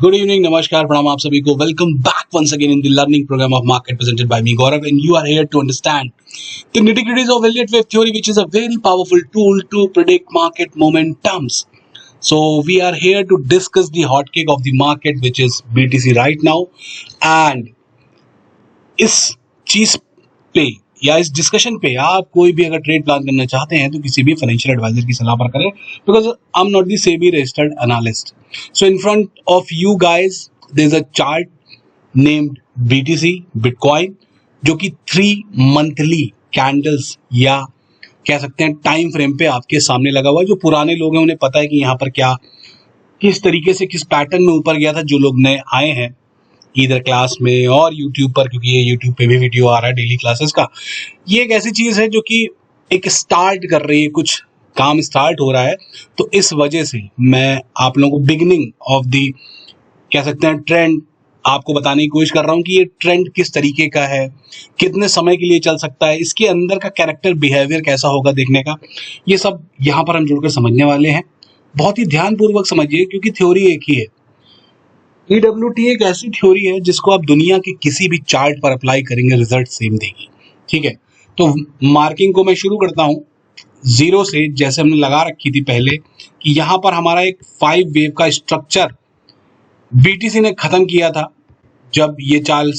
Good evening, Namaskar, Pranam आप सभी को. Welcome back once again in the learning program of market presented by me Gaurav, and you are here to understand the nitty-gritties of Elliott wave theory, which is a very powerful tool to predict market momentums. So we are here to discuss the hot cake of the market, which is BTC right now, and इस चीज पे या इस discussion पे आप कोई भी अगर ट्रेड प्लान करना चाहते हैं तो किसी भी फाइनेंशियल एडवाइजर की सलाह पर करें, because I am not the SEBI registered analyst. So in front of you guys there is a chart named BTC bitcoin, जो कि 3 मंथली कैंडल्स या कह सकते हैं टाइम फ्रेम पे आपके सामने लगा हुआ है. जो पुराने लोग हैं उन्हें पता है कि यहाँ पर क्या किस तरीके से किस पैटर्न में ऊपर गया था. जो लोग नए आए हैं इधर क्लास में और यूट्यूब पर, क्योंकि ये यूट्यूब पे भी वीडियो आ रहा है डेली क्लासेस का, ये एक ऐसी चीज है जो कि एक स्टार्ट कर रही है, कुछ काम स्टार्ट हो रहा है. तो इस वजह से मैं आप लोगों को बिगिनिंग ऑफ दी कह सकते हैं ट्रेंड आपको बताने की कोशिश कर रहा हूं कि ये ट्रेंड किस तरीके का है, कितने समय के लिए चल सकता है, इसके अंदर का कैरेक्टर बिहेवियर कैसा होगा देखने का. ये सब यहाँ पर हम जुड़कर समझने वाले हैं. बहुत ही ध्यानपूर्वक समझिए, क्योंकि थ्योरी एक ही है. EWT एक ऐसी थ्योरी है जिसको आप दुनिया के किसी भी चार्ट पर अप्लाई करेंगे, रिजल्ट सेम देगी. ठीक है, तो मार्किंग को मैं शुरू करता हूं जीरो से, जैसे हमने लगा रखी थी पहले कि यहां पर हमारा एक 5 वेव का स्ट्रक्चर BTC ने खत्म किया था जब ये चाल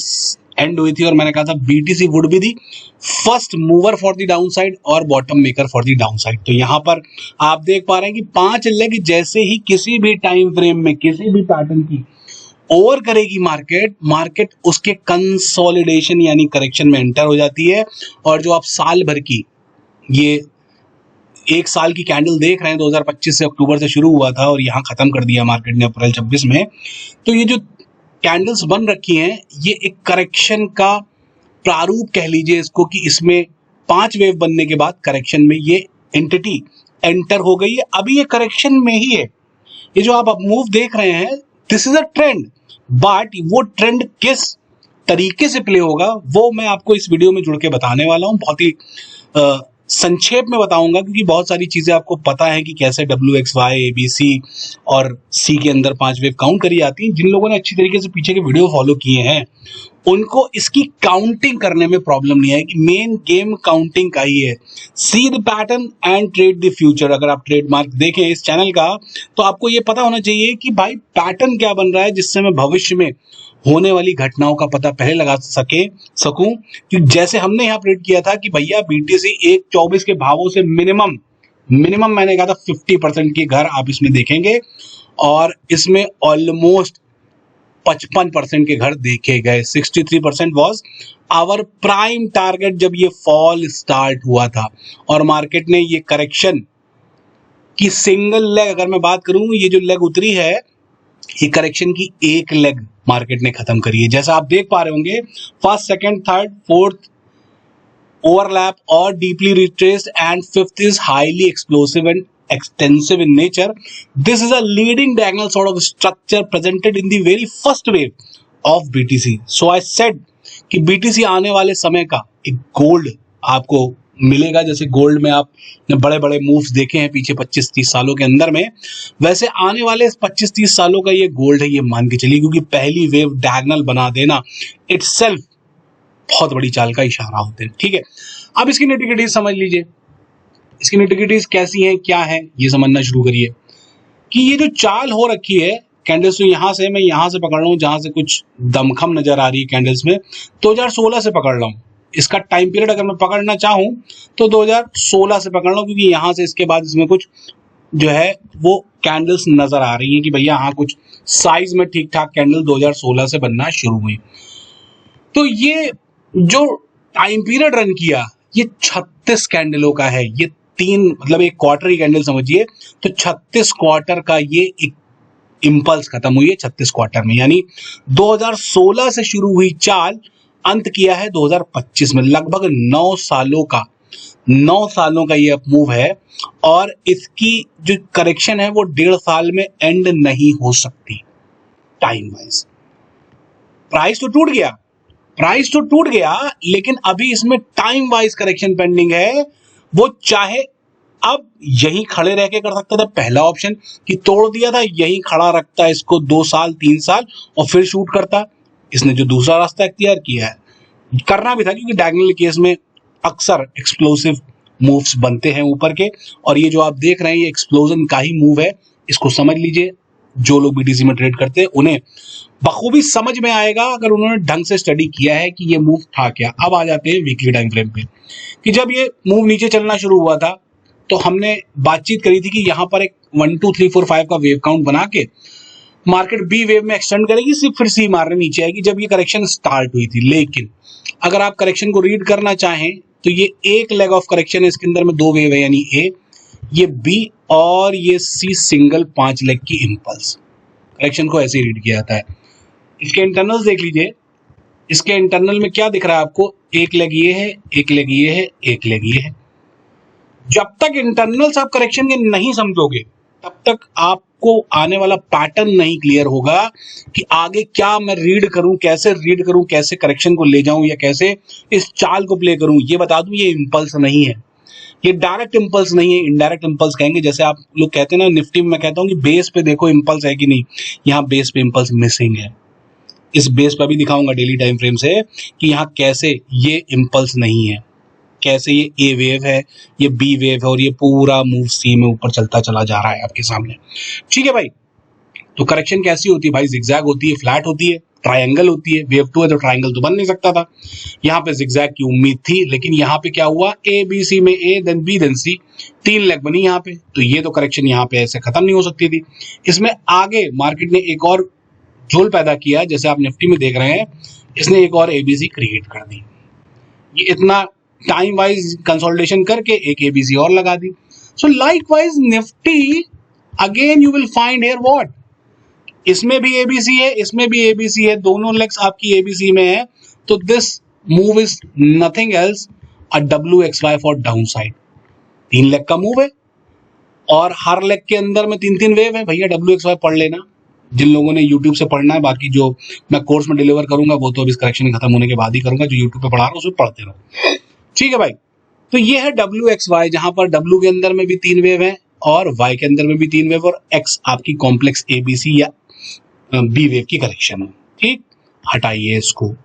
एंड हुई थी, और मैंने कहा था BTC would be the first mover for the down side और bottom maker for the down side. तो यहां पर आप देख पा रहे हैं कि 5 लेग जैसे ही किसी भी टाइम फ्रेम में किसी भी पैटर्न की ओवर करेगी मार्केट उसके कंसोलिडेशन यानी करेक्शन में एंटर हो जाती है. और जो आप साल भर की ये 1 साल की कैंडल देख रहे हैं, 2025 से अक्टूबर से शुरू हुआ था और यहाँ खत्म कर दिया मार्केट ने अप्रैल 26 में. तो ये जो कैंडल्स बन रखी हैं, ये एक करेक्शन का प्रारूप कह लीजिए इसको, कि इसमें 5 वेव बनने के बाद करेक्शन में ये एंटिटी एंटर हो गई है. अभी ये करेक्शन में ही है. ये जो आप मूव देख रहे हैं, this is a trend, but वो ट्रेंड किस तरीके से प्ले होगा वो मैं आपको इस वीडियो में जुड़ के बताने वाला हूं. बहुत ही संक्षेप में बताऊंगा, क्योंकि बहुत सारी चीजें आपको पता है कि कैसे WXY, ABC और C के अंदर 5 वेव काउंट करी जाती हैं. जिन लोगों ने अच्छी तरीके से पीछे के वीडियो फॉलो किए हैं उनको इसकी काउंटिंग करने में प्रॉब्लम नहीं है, कि मेन गेम काउंटिंग का ही है. See the pattern and trade the future. अगर आप ट्रेडमार्क देखें इस चैनल का तो आपको ये पता होना चाहिए कि भाई पैटर्न क्या बन रहा है, जिससे मैं भविष्य में होने वाली घटनाओं का पता पहले लगा सकूं. कि जैसे हमने यहाँ प्रेडिक्ट किया था कि भैया BTC 1.24 के भावों से मिनिमम मैंने कहा था 50% के घर आप इसमें देखेंगे, और इसमें ऑलमोस्ट 55% के घर देखे गए. 63% वॉज आवर प्राइम टारगेट जब ये फॉल स्टार्ट हुआ था. और मार्केट ने ये करेक्शन की सिंगल लेग, अगर मैं बात करूं, ये जो लेग उतरी है, ये करेक्शन की एक लेग मार्केट ने खत्म करी है. जैसा आप देख पा रहे होंगे, first, second, third, fourth overlap और deeply retraced, and fifth is highly explosive and extensive in nature. This is a leading diagonal sort of structure presented in the very first wave of BTC. So I said कि BTC आने वाले समय का एक gold आपको मिलेगा. जैसे gold में आपने बड़े बड़े मूव्स देखे हैं पीछे 25-30 सालों के अंदर में, वैसे आने वाले 25-30 सालों का ये गोल्ड है, ये मान के चलिए, क्योंकि पहली वेव डायगोनल बना देना इटसेल्फ बहुत बड़ी चाल का इशारा होते हैं. ठीक है, अब इसकी निटिग्रिटीज समझ लीजिए. इसकी निटिग्रिटीज कैसी हैं, क्या है, ये समझना शुरू करिए. कि ये जो चाल हो रखी है कैंडल्स, तो यहां से मैं यहां से पकड़ रहा हूं, जहां से कुछ दमखम नजर आ रही है कैंडल्स में, 2016 से पकड़ रहा हूं. इसका टाइम पीरियड अगर मैं पकड़ना चाहूं तो 2016 से पकड़ रहा हूं, क्योंकि यहां से इसके बाद इसमें कुछ जो है वो कैंडल्स नजर आ रही है कि भैया हाँ कुछ साइज में ठीक ठाक कैंडल 2016 से बनना शुरू हुई. तो ये जो टाइम पीरियड रन किया, ये 36 कैंडलों का है. ये 3 मतलब एक क्वार्टर की कैंडल समझिए, तो 36 क्वार्टर का ये एक इंपल्स खत्म हुई है 36 क्वार्टर में. यानी 2016 से शुरू हुई चाल अंत किया है 2025 में. लगभग 9 सालों का ये अपमूव है, और इसकी जो करेक्शन है वो 1.5 साल में एंड नहीं हो सकती टाइम वाइज. प्राइस तो टूट गया, लेकिन अभी इसमें टाइम वाइज करेक्शन पेंडिंग है. वो चाहे अब यही खड़े रह के कर सकता था पहला ऑप्शन कि तोड़ दिया था, यही खड़ा रखता इसको 2 साल 3 साल और फिर शूट करता। इसने जो दूसरा रास्ता इख्तियार किया है, करना भी था क्योंकि डायगोनल केस में अक्सर एक्सप्लोसिव मूव्स बनते हैं ऊपर के, और ये जो आप देख रहे हैं ये एक्सप्लोजन का ही मूव है, इसको समझ लीजिए। जो लोग बीटीसी में ट्रेड करते हैं उन्हें बखूबी समझ में आएगा अगर उन्होंने ढंग से स्टडी किया है कि ये मूव था क्या। अब आ जाते हैं वीकली टाइम फ्रेम पे, कि जब ये मूव नीचे चलना शुरू हुआ था तो हमने बातचीत करी थी कि यहां पर एक 1 2 3 4 5 का वेव काउंट बना के मार्केट बी वेव में एक्सटेंड करेगी, सिर्फ फिर सी मारने नीचे आएगी जब ये करेक्शन स्टार्ट हुई थी। लेकिन अगर आप करेक्शन को रीड करना चाहें तो ये एक लेग ऑफ करेक्शन है, इसके अंदर में 2 वेव है, यानी ए, ये बी और ये सी सिंगल 5 लेग की इंपल्स। करेक्शन को ऐसे रीड किया जाता है। इसके इंटरनल्स देख लीजिए, इसके इंटरनल में क्या दिख रहा है आपको, एक लेग ये है, एक लेग ये है, एक लेग ये है। जब तक इंटरनल्स आप करेक्शन के नहीं समझोगे तब तक आपको आने वाला पैटर्न नहीं क्लियर होगा कि आगे क्या मैं रीड करूं, कैसे करेक्शन को ले जाऊं या कैसे इस चाल को प्ले करूं। ये बता दूं, ये इंपल्स नहीं है, ये डायरेक्ट इंपल्स नहीं है, इनडायरेक्ट इंपल्स कहेंगे। जैसे आप लोग कहते हैं ना निफ्टी में, मैं कहता हूं कि बेस पे देखो इंपल्स है कि नहीं, यहाँ बेस पे इंपल्स मिसिंग है। इस बेस पर भी दिखाऊंगा डेली टाइम फ्रेम से कि यहाँ कैसे ये इंपल्स नहीं है, कैसे ये ए वेव है, ये बी वेव है और ये पूरा मूव सी में ऊपर चलता चला जा रहा है आपके सामने। ठीक है भाई, तो करेक्शन कैसी होती है भाई, जिगजैग होती है, फ्लैट होती है, ट्रायंगल होती है। वेव 2 है तो ट्रायंगल तो बन नहीं सकता था, यहाँ पे जिगजैग की उम्मीद थी, लेकिन यहाँ पे क्या हुआ, ए बी सी में A then B then C, 3 leg बनी यहाँ पे, तो ये तो करेक्शन यहाँ पे ऐसे खत्म नहीं हो सकती थी। इसमें आगे मार्केट ने एक और झोल पैदा किया, जैसे आप निफ्टी में देख रहे हैं, इसने एक और एबीसी क्रिएट कर दी। ये इतना टाइम वाइज कंसोलिडेशन करके एक एबीसी और लगा दी। So likewise Nifty again you will find here what, इसमें भी एबीसी है, इसमें भी एबीसी है, दोनों लेग्स आपकी एबीसी में है, तो this move is nothing else a WXY for down side. 3 leg का मूव है और हर लेग के अंदर में 3 वेव है। भैया WXY पढ़ लेना, जिन लोगों ने YouTube से पढ़ना है, बाकी जो मैं कोर्स में डिलीवर करूंगा वो तो अभी इस करेक्शन खत्म होने के बाद ही करूंगा। जो YouTube पे पढ़ा रहा हूं उसमें पढ़ते रहो, ठीक है भाई। तो ये है WXY, जहां पर W के अंदर में भी 3 वेव है और Y के अंदर में भी 3 वेव और X आपकी कॉम्प्लेक्स ABC या B वेव की करेक्शन है। ठीक, हटाइए इसको,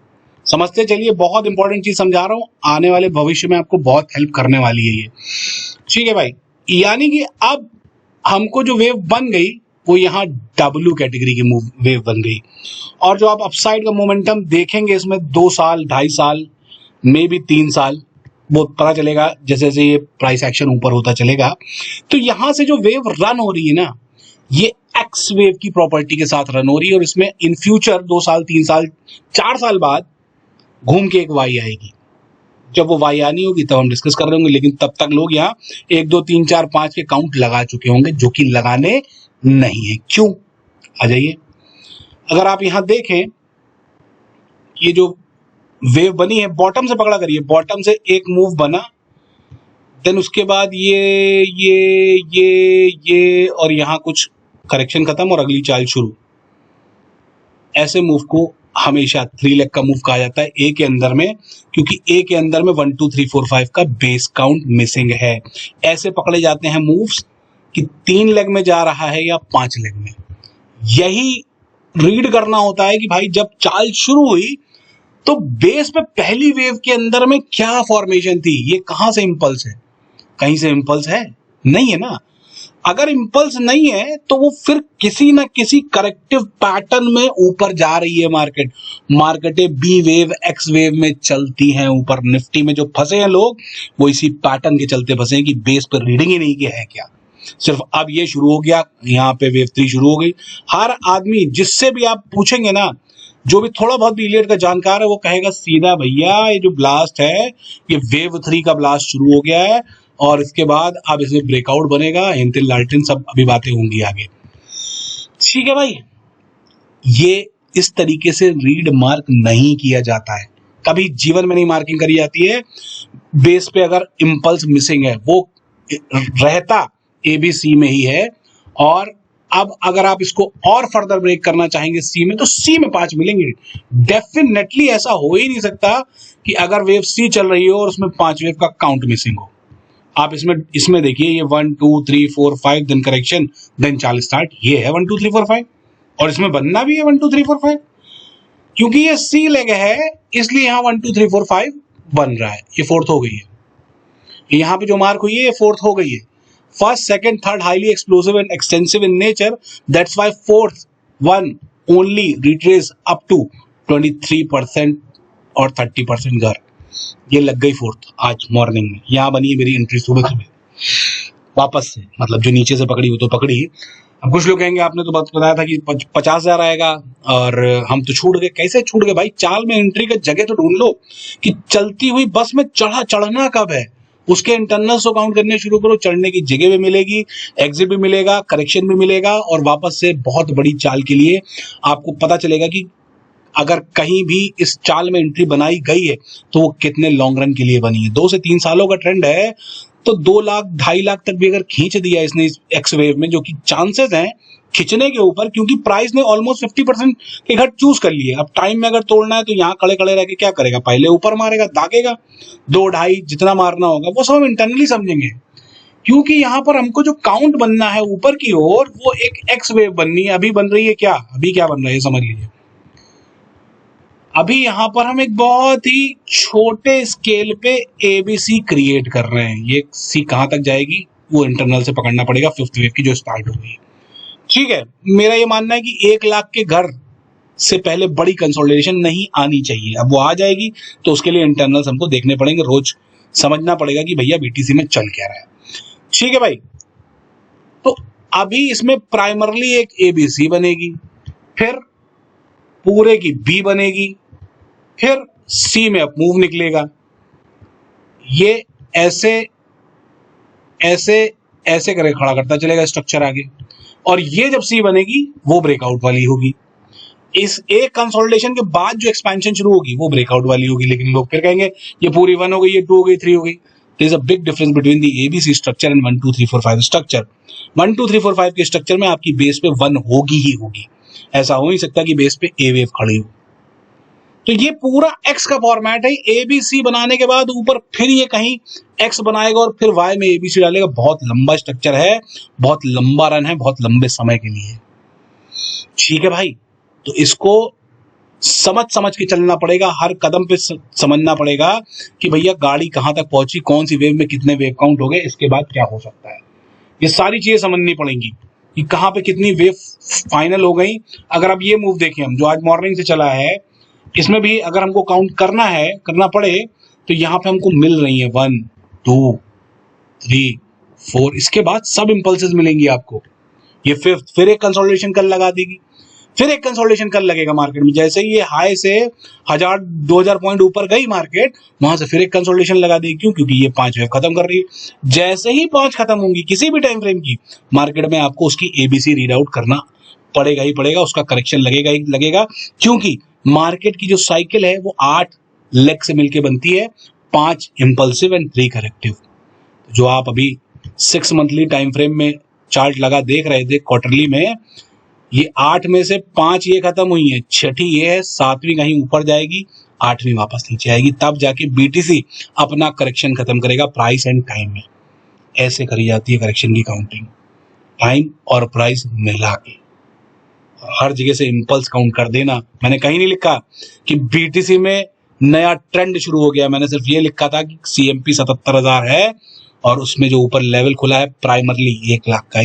समझते चलिए, बहुत इंपॉर्टेंट चीज समझा रहा हूं, आने वाले भविष्य में आपको बहुत हेल्प करने वाली है ये। ठीक है भाई, यानी कि अब हमको जो वेव बन गई वो यहाँ W कैटेगरी की वेव बन गई, और जो आप अपसाइड का मोमेंटम देखेंगे इसमें 2 साल 2.5 साल मे भी 3 साल, वो पता चलेगा जैसे जैसे ये प्राइस एक्शन ऊपर होता चलेगा। तो यहां से जो वेव रन हो रही है ना, ये एक्स वेव की प्रॉपर्टी के साथ रन हो रही है, और इसमें इन फ्यूचर 2 साल 3 साल 4 साल बाद घूम के एक वाई आएगी। जब वो वाई आनी होगी तब हम डिस्कस कर रहे होंगे, लेकिन तब तक लोग यहाँ 1 2 3 4 5 के काउंट लगा चुके होंगे, जो कि लगाने नहीं है। क्यों, आ जाइए। अगर आप यहां देखें, ये जो वेव बनी है बॉटम से पकड़ा करिए, बॉटम से एक मूव बना, देन उसके बाद ये और यहां कुछ करेक्शन खत्म और अगली चाल शुरू। ऐसे मूव को हमेशा 3 लेग का मूव कहा जाता है ए के अंदर में, क्योंकि ए के अंदर में 1 2 3 4 5 का बेस काउंट मिसिंग है। ऐसे पकड़े जाते हैं मूव्स कि 3 लेग में जा रहा है या 5 लेग में। यही रीड करना होता है कि भाई जब चाल शुरू हुई तो बेस पे पहली वेव के अंदर में क्या फॉर्मेशन थी, ये कहां से इंपल्स है, कहीं से इंपल्स है नहीं है ना। अगर इंपल्स नहीं है तो वो फिर किसी ना किसी करेक्टिव पैटर्न में ऊपर जा रही है मार्केटें बी वेव एक्स वेव में चलती हैं ऊपर। निफ्टी में जो फंसे हैं लोग वो इसी पैटर्न के चलते फंसे हैं कि बेस पर रीडिंग ही नहीं किया है क्या, सिर्फ अब ये शुरू हो गया, यहाँ पे वेव 3 शुरू हो गई। हर आदमी जिससे भी आप पूछेंगे ना, जो भी थोड़ा बहुत भी इलियट का जानकार है, वो कहेगा सीधा भैया ये जो ब्लास्ट है ये वेव 3 का ब्लास्ट शुरू हो गया है, और इसके बाद अब इसमें ब्रेकआउट बनेगा, हिंतिल लाल्टेन सब अभी बातें होंगी आगे। ठीक है भाई, ये इस तरीके से रीड मार्क नहीं किया जाता है, कभी जीवन में नहीं मार्किंग करी जाती है। बेस पे अगर इंपल्स मिसिंग है, वो रहता एबीसी में ही है, और अब अगर आप इसको और फर्दर ब्रेक करना चाहेंगे सी में, तो सी में 5 मिलेंगे डेफिनेटली। ऐसा हो ही नहीं सकता कि अगर वेव सी चल रही हो और उसमें 5 वेव का काउंट मिसिंग हो, आप इसमें इसमें देखिए, ये 1 2 3 4 5 देन करेक्शन देन चाल स्टार्ट, ये है 1 2 3 4 5, और इसमें बनना भी है 1 2 3 4 5, क्योंकि ये सी लेग है इसलिए यहाँ 1 2 3 4 5 बन रहा है। ये फोर्थ हो गई है, यहाँ पे जो मार्क हुई है ये फोर्थ हो गई है। First second third highly explosive and extensive in nature, that's why fourth one only retrace up to 23% और 30% घर। ये लग गई फोर्थ आज मॉर्निंग में, यहाँ बनी है मेरी एंट्री सुबह सुबह वापस से, मतलब जो नीचे से पकड़ी हुई तो पकड़ी। अब कुछ लोग कहेंगे आपने तो बताया था कि 50,000 आएगा और हम तो छूट गए। कैसे छूट गए भाई? चाल में एंट्री का जगह तो ढूंढ लो कि चलती हुई बस में चढ़ना कब है, उसके इंटरनल्स को काउंट करने शुरू करो। चढ़ने की जगह भी मिलेगी, एग्जिट भी मिलेगा, करेक्शन भी मिलेगा, और वापस से बहुत बड़ी चाल के लिए आपको पता चलेगा कि अगर कहीं भी इस चाल में एंट्री बनाई गई है तो वो कितने लॉन्ग रन के लिए बनी है। 2 से 3 सालों का ट्रेंड है, तो 2 लाख 2.5 लाख तक भी अगर खींच दिया इसने इस एक्स वेव में, जो कि चांसेस हैं खींचने के ऊपर, क्योंकि प्राइस ने ऑलमोस्ट 50% के घट चूज कर लिए। अब टाइम में अगर तोड़ना है तो यहाँ खड़े खड़े रह के क्या करेगा? पहले ऊपर मारेगा, दागेगा, 2 2.5 जितना मारना होगा वो सब हम इंटरनली समझेंगे, क्योंकि यहाँ पर हमको जो काउंट बनना है ऊपर की ओर वो एक एक्स वेव बननी है। अभी बन रही है क्या? अभी क्या बन रहा है समझ लीजिए। अभी यहाँ पर हम एक बहुत ही छोटे स्केल पे एबीसी क्रिएट कर रहे हैं। ये सी कहाँ तक जाएगी वो इंटरनल से पकड़ना पड़ेगा, फिफ्थ वेव की जो स्टार्ट हो गई। ठीक है, मेरा ये मानना है कि 1 लाख के घर से पहले बड़ी कंसोलिडेशन नहीं आनी चाहिए। अब वो आ जाएगी तो उसके लिए इंटरनल्स हमको देखने पड़ेंगे, रोज समझना पड़ेगा कि भैया बीटीसी में चल क्या रहा है। ठीक है भाई, तो अभी इसमें प्राइमरली एक एबीसी बनेगी, फिर पूरे की बी बनेगी, फिर सी में अप मूव निकलेगा। ये ऐसे ऐसे ऐसे करके खड़ा करता चलेगा स्ट्रक्चर आगे, और ये जब सी बनेगी वो ब्रेकआउट वाली होगी। इस एक कंसोलिडेशन के बाद जो एक्सपेंशन शुरू होगी वो ब्रेकआउट वाली होगी। लेकिन लोग फिर कहेंगे ये पूरी 1 हो गई, ये 2 हो गई, 3 हो गई। There is a big difference between the ABC structure and 1 2 3 4 5 structure. 1 2 3 4 5 के स्ट्रक्चर में आपकी बेस पे 1 होगी ही होगी, ऐसा हो नहीं सकता कि बेस पे ए वेव खड़ी हो। तो ये पूरा एक्स का फॉर्मेट है। एबीसी बनाने के बाद ऊपर फिर ये कहीं एक्स बनाएगा और फिर वाई में एबीसी डालेगा। बहुत लंबा स्ट्रक्चर है, बहुत लंबा रन है, बहुत लंबे समय के लिए। ठीक है भाई, तो इसको समझ समझ के चलना पड़ेगा, हर कदम पे समझना पड़ेगा कि भैया गाड़ी कहां तक पहुंची, कौन सी वेव में कितने वेव काउंट हो गए, इसके बाद क्या हो सकता है। ये सारी चीजें समझनी पड़ेंगी कि कहां पे कितनी वेव फाइनल हो गई। अगर अब ये मूव देखें हम, जो आज मॉर्निंग से चला है, इसमें भी अगर हमको काउंट करना पड़े तो यहाँ पे हमको मिल रही है 1 2 3 4, इसके बाद सब इंपल्सेस मिलेंगी आपको। ये फिफ्थ, फिर एक कंसोलिडेशन कल लगा देगी, फिर एक कंसोलिडेशन कल लगेगा मार्केट में। जैसे ही ये हाई से 1000-2000 पॉइंट ऊपर गई मार्केट, वहां से फिर एक कंसोलिडेशन लगा देगी। क्यों? क्योंकि ये 5 वेव खत्म कर रही है। जैसे ही 5 खत्म होंगी किसी भी टाइम फ्रेम की, मार्केट में आपको उसकी एबीसी रीड आउट करना पड़ेगा ही पड़ेगा, उसका करेक्शन लगेगा ही लगेगा। क्योंकि मार्केट की जो साइकिल है वो 8 लेग से मिलकर बनती है, 5 इंपल्सिव एंड 3 करेक्टिव। जो आप अभी 6 मंथली टाइम फ्रेम में चार्ट लगा देख रहे थे क्वार्टरली में, ये 8 में से 5 ये खत्म हुई है, 6ठी ये है, 7वीं कहीं ऊपर जाएगी, 8वीं वापस नीचे आएगी, तब जाके बीटीसी अपना करेक्शन खत्म करेगा प्राइस एंड टाइम में। ऐसे करी जाती है करेक्शन की काउंटिंग, टाइम और प्राइस मिला के। हर जगह से इंपल्स काउंट कर देना। मैंने कहीं नहीं लिखा कि बीटीसी में नया ट्रेंड शुरू हो गया, मैंने सिर्फ ये लिखा था कि सीएमपी 77,000 है और उसमें जो ऊपर लेवल खुला है प्राइमरली 1 लाख का।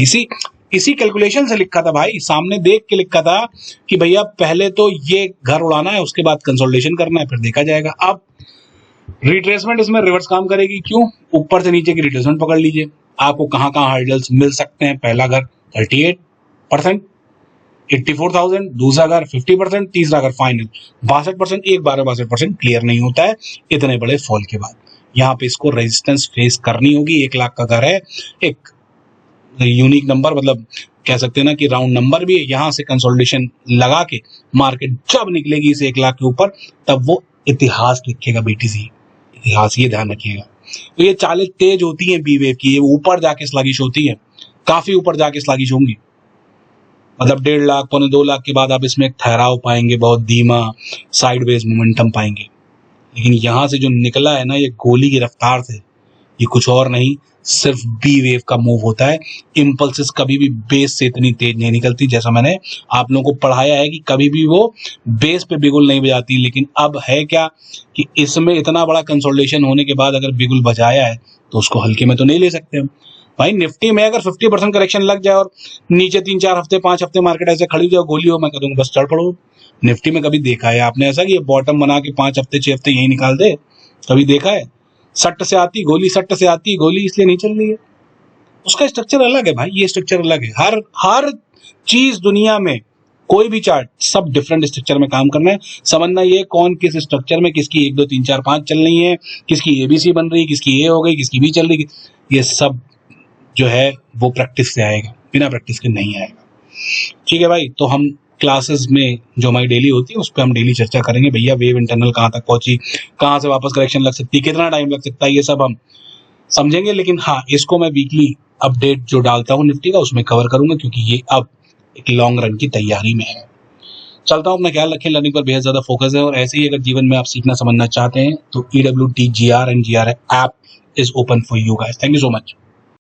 इसी कैलकुलेशन से लिखा था भाई, सामने देख के लिखा था कि भैया पहले तो ये घर उड़ाना है, उसके बाद कंसोलिडेशन करना है, फिर देखा जाएगा। अब रिट्रेसमेंट इसमें रिवर्स काम करेगी। क्यों? ऊपर से नीचे की रिट्रेसमेंट पकड़ लीजिए, आपको कहां कहां हर्डल्स मिल सकते हैं। पहला घर 38%, 84,000, दूसरा घर 50%, तीसरा घर फाइनल 62%, एक 62% क्लियर नहीं होता है इतने बड़े फॉल के बाद। यहाँ पे इसको रेजिस्टेंस फेस करनी होगी। 1 लाख का घर है, एक यूनिक नंबर, मतलब कह सकते हैं ना कि राउंड नंबर भी है। यहाँ से कंसोलिडेशन लगा के मार्केट जब निकलेगी इस 1 लाख के ऊपर, तब वो इतिहास लिखेगा बीटीसी, इतिहास, ये ध्यान रखिएगा। तो ये चालें तेज होती हैं बी वेव की, ये ऊपर जाके स्लगिश होती है, काफी ऊपर जाके स्लगिश होंगी। मतलब 1.5 लाख 2.25 लाख के बाद आप इसमें एक ठहराव पाएंगे, बहुत धीमा साइडवेज मोमेंटम पाएंगे। लेकिन यहाँ से जो निकला है ना ये गोली की रफ्तार से, ये कुछ और नहीं, सिर्फ बी वेव का मूव होता है। इम्पल्सिस कभी भी बेस से इतनी तेज नहीं निकलती, जैसा मैंने आप लोगों को पढ़ाया है कि कभी भी वो बेस पे बिगुल नहीं बजाती। लेकिन अब है क्या कि इसमें इतना बड़ा कंसोलिडेशन होने के बाद अगर बिगुल बजाया है तो उसको हल्के में तो नहीं ले सकते हम भाई। निफ्टी में अगर 50% करेक्शन लग जाए और नीचे 3-4 हफ्ते 5 हफ्ते मार्केट ऐसे खड़ी जाओ गोली हो, मैं कह दूंगा बस चढ़ पड़ो। निफ्टी में कभी देखा है आपने ऐसा कि ये बॉटम बना के 5 हफ्ते 6 हफ्ते यही निकाल दे? कभी देखा है? सट्ट से आती गोली, सट्ट से आती गोली, इसलिए नहीं चल रही है। उसका स्ट्रक्चर अलग है भाई, ये स्ट्रक्चर अलग है। हर चीज दुनिया में, कोई भी चार्ट, सब डिफरेंट स्ट्रक्चर में काम करना है। समझना ये कौन किस स्ट्रक्चर में, किसकी 1 2 3 4 5 चल रही है, किसकी एबीसी बन रही है, किसकी ए हो गई, किसकी बी चल रही है, ये सब जो है वो प्रैक्टिस से आएगा, बिना प्रैक्टिस के नहीं आएगा। ठीक है भाई, तो हम क्लासेस में जो हमारी डेली होती है उस पर हम डेली चर्चा करेंगे भैया। वेव इंटरनल कहाँ तक पहुंची, कहाँ से वापस करेक्शन लग सकती है, कितना टाइम लग सकता है, ये सब हम समझेंगे। लेकिन हाँ, इसको मैं वीकली अपडेट जो डालता हूँ निफ्टी का उसमें कवर करूंगा, क्योंकि ये अब एक लॉन्ग रन की तैयारी में है। चलता हूँ, अपना ख्याल रखें। लर्निंग पर बेहद ज्यादा फोकस है, और ऐसे ही अगर जीवन में आप सीखना समझना चाहते हैं तो EWTGR and GR app is open for you guys. Thank you so much.